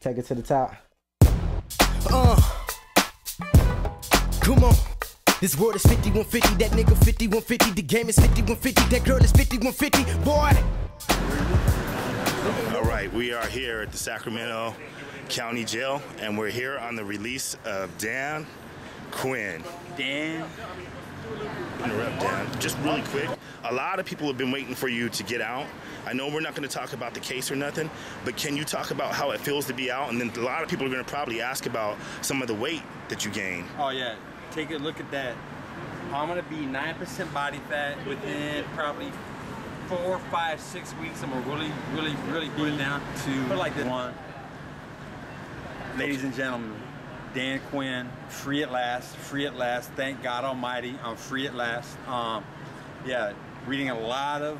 Take it to the top. Come on. This world is 5150, that nigga 5150, the game is 5150, that girl is 5150, boy. All right, we are here at the Sacramento County Jail, and we're here on the release of Dan Quinn. Dan? Interrupt, Dan. Just really quick, a lot of people have been waiting for you to get out. I know we're not going to talk about the case or nothing, but can you talk about how it feels to be out? And then a lot of people are going to probably ask about some of the weight that you gained. Oh yeah, take a look at that. I'm going to be 9% body fat within probably 4, 5, 6 weeks. I'm going to really put it down to put it like this. One. Ladies and gentlemen, Dan Quinn, free at last, free at last. Thank God Almighty, I'm free at last. Yeah, reading a lot of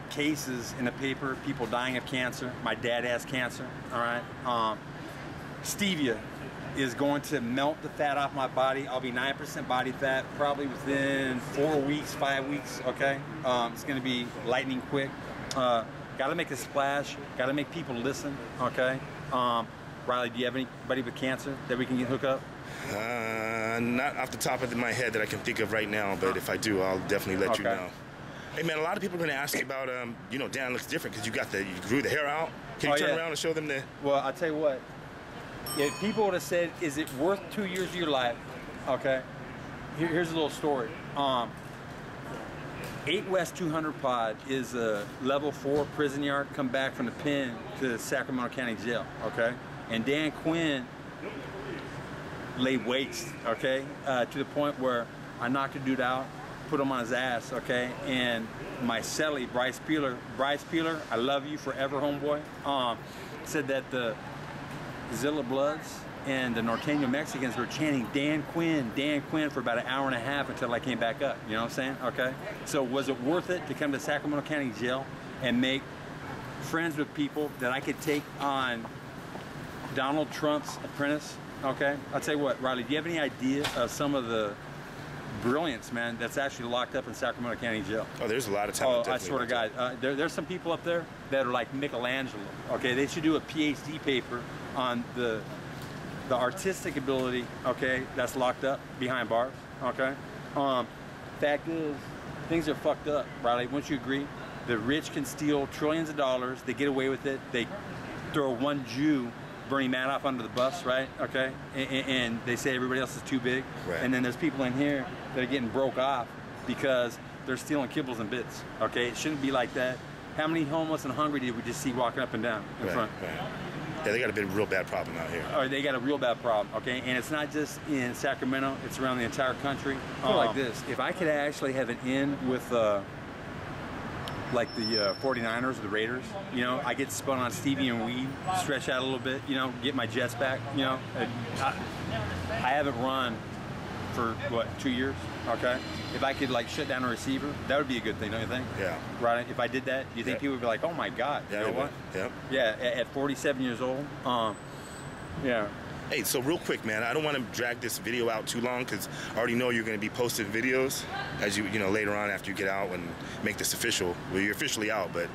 cases in the paper, people dying of cancer. My dad has cancer, all right? Stevia is going to melt the fat off my body. I'll be 9% body fat probably within 4 weeks, 5 weeks, okay? It's gonna be lightning quick. Gotta make a splash, gotta make people listen, okay? Riley, do you have anybody with cancer that we can hook up? Not off the top of my head that I can think of right now, but if I do, I'll definitely let you know. Hey man, a lot of people are going to ask you about, you know, Dan looks different because you grew the hair out. Can you turn around and show them the... Well, I'll tell you what, if people would have said, is it worth 2 years of your life? Okay, here's a little story. 8 West 200 Pod is a level 4 prison yard, come back from the pen to the Sacramento County Jail, okay? And Dan Quinn laid waste, okay? To the point where I knocked a dude out, put him on his ass, okay? And my cellie, Bryce Peeler, I love you forever, homeboy, said that the Zilla Bloods and the Norteño Mexicans were chanting Dan Quinn for about an hour and a half until I came back up, you know what I'm saying, okay? So was it worth it to come to Sacramento County Jail and make friends with people that I could take on Donald Trump's apprentice, okay? I'll tell you what, Riley, do you have any idea of some of the brilliance, man, that's actually locked up in Sacramento County Jail? Oh, there's a lot of talent. Oh, I swear to God. There's some people up there that are like Michelangelo, okay? They should do a PhD paper on the artistic ability, okay, that's locked up behind bars, okay? Fact is, things are fucked up, Riley, wouldn't you agree? The rich can steal trillions of dollars, they get away with it, they throw one Jew, Bernie Madoff, under the bus, right? Okay, and they say everybody else is too big, right. And then there's people in here that are getting broke off because they're stealing kibbles and bits. Okay, it shouldn't be like that. How many homeless and hungry did we just see walking up and down in front? Right. Yeah, they got a real bad problem out here. Oh, they got a real bad problem. Okay, and it's not just in Sacramento; it's around the entire country. Like this, if I could actually have an in with like the 49ers, the Raiders, you know, I get spun on stevia and weed, stretch out a little bit, you know, get my jets back, you know. I haven't run for, what, 2 years, okay? If I could, like, shut down a receiver, that would be a good thing, don't you think? Yeah. Right? If I did that, do you think people would be like, oh, my God, you know what? Yeah. Yeah, at 47 years old, yeah. Hey, so real quick, man, I don't want to drag this video out too long because I already know you're going to be posting videos as you know, later on after you get out and make this official. Well, you're officially out, but,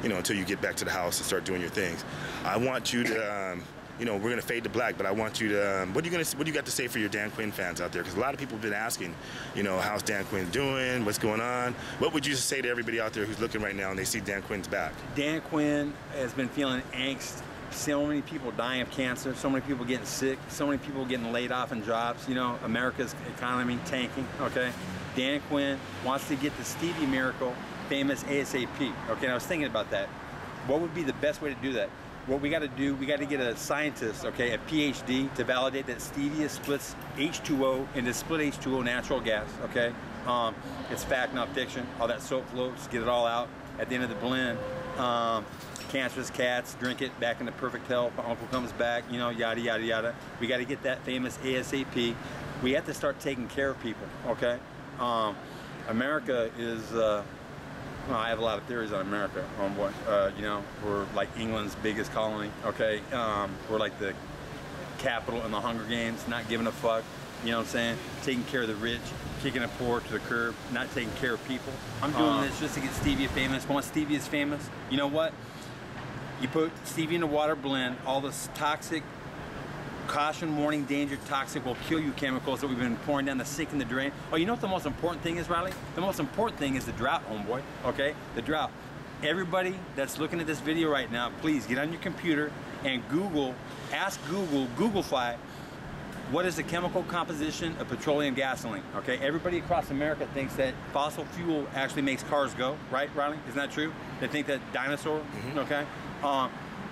you know, until you get back to the house and start doing your things. I want you to, you know, we're going to fade to black, but I want you to, what do you got to say for your Dan Quinn fans out there? Because a lot of people have been asking, you know, how's Dan Quinn doing? What's going on? What would you say to everybody out there who's looking right now and they see Dan Quinn's back? Dan Quinn has been feeling angst. So many people dying of cancer, so many people getting sick, so many people getting laid off in jobs, you know, America's economy tanking, okay? Dan Quinn wants to get the stevia miracle famous ASAP, okay? And I was thinking about that. What would be the best way to do that? What we gotta do, we gotta get a scientist, okay, a PhD, to validate that stevia splits H2O into split H2O natural gas, okay? It's fact, not fiction. All that soap floats, get it all out. At the end of the blend, cancerous cats drink it, back into perfect health. My uncle comes back, you know, yada, yada, yada. We got to get that famous ASAP. We have to start taking care of people, okay? America is, well, I have a lot of theories on America, homeboy. You know, we're like England's biggest colony, okay? We're like the capital in the Hunger Games, not giving a fuck, you know what I'm saying? Taking care of the rich, kicking the poor to the curb, not taking care of people. I'm doing this just to get stevia famous. Once stevia is famous, you know what? You put stevia in a water blend, all this toxic, caution, warning, danger, toxic, will kill you chemicals that we've been pouring down the sink and the drain. Oh, you know what the most important thing is, Riley? The most important thing is the drought, homeboy, okay? The drought. Everybody that's looking at this video right now, please get on your computer and Google, ask Google, Googlefy, what is the chemical composition of petroleum gasoline, okay? Everybody across America thinks that fossil fuel actually makes cars go, right, Riley? Isn't that true? They think that dinosaur, okay?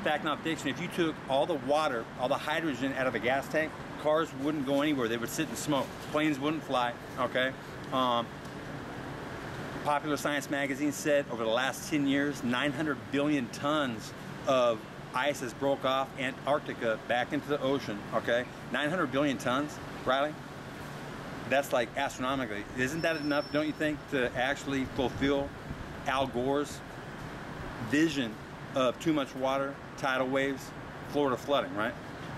Fact, not fiction, if you took all the water, all the hydrogen out of a gas tank, cars wouldn't go anywhere. They would sit and smoke. Planes wouldn't fly, okay? Popular Science magazine said over the last 10 years, 900 billion tons of ice has broke off Antarctica back into the ocean, okay? 900 billion tons, Riley? That's like astronomically. Isn't that enough, don't you think, to actually fulfill Al Gore's vision of too much water, tidal waves, Florida flooding, right?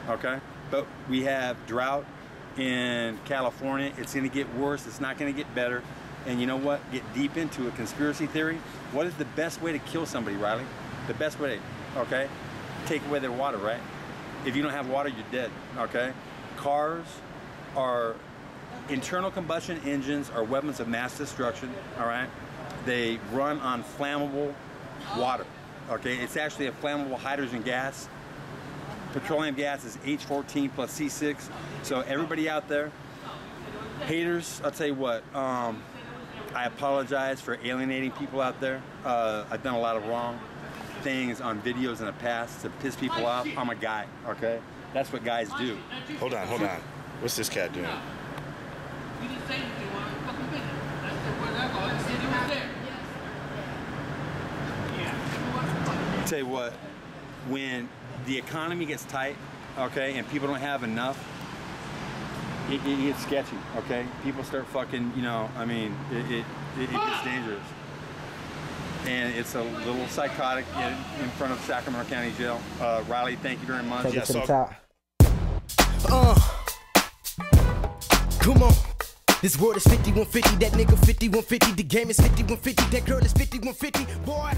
Okay? But we have drought in California. It's gonna get worse, it's not gonna get better. And you know what? Get deep into a conspiracy theory. What is the best way to kill somebody, Riley? The best way, okay? Take away their water, right? If you don't have water, you're dead, okay? Cars are, internal combustion engines are weapons of mass destruction, all right? They run on flammable water, okay? It's actually a flammable hydrogen gas. Petroleum gas is H14 plus C6. So everybody out there, haters, I'll tell you what, I apologize for alienating people out there. I've done a lot of wrong things on videos in the past to piss people off. I'm a guy, okay? That's what guys do. Hold on. What's this cat doing? Tell you what, when the economy gets tight, okay, and people don't have enough, it gets sketchy, okay? People start fucking, you know, I mean, it gets dangerous. And it's a little psychotic in front of Sacramento County Jail. Riley, thank you very much. Take it to the top. Come on. This world is 5150, that nigga 5150, the game is 5150, that girl is 5150, boy.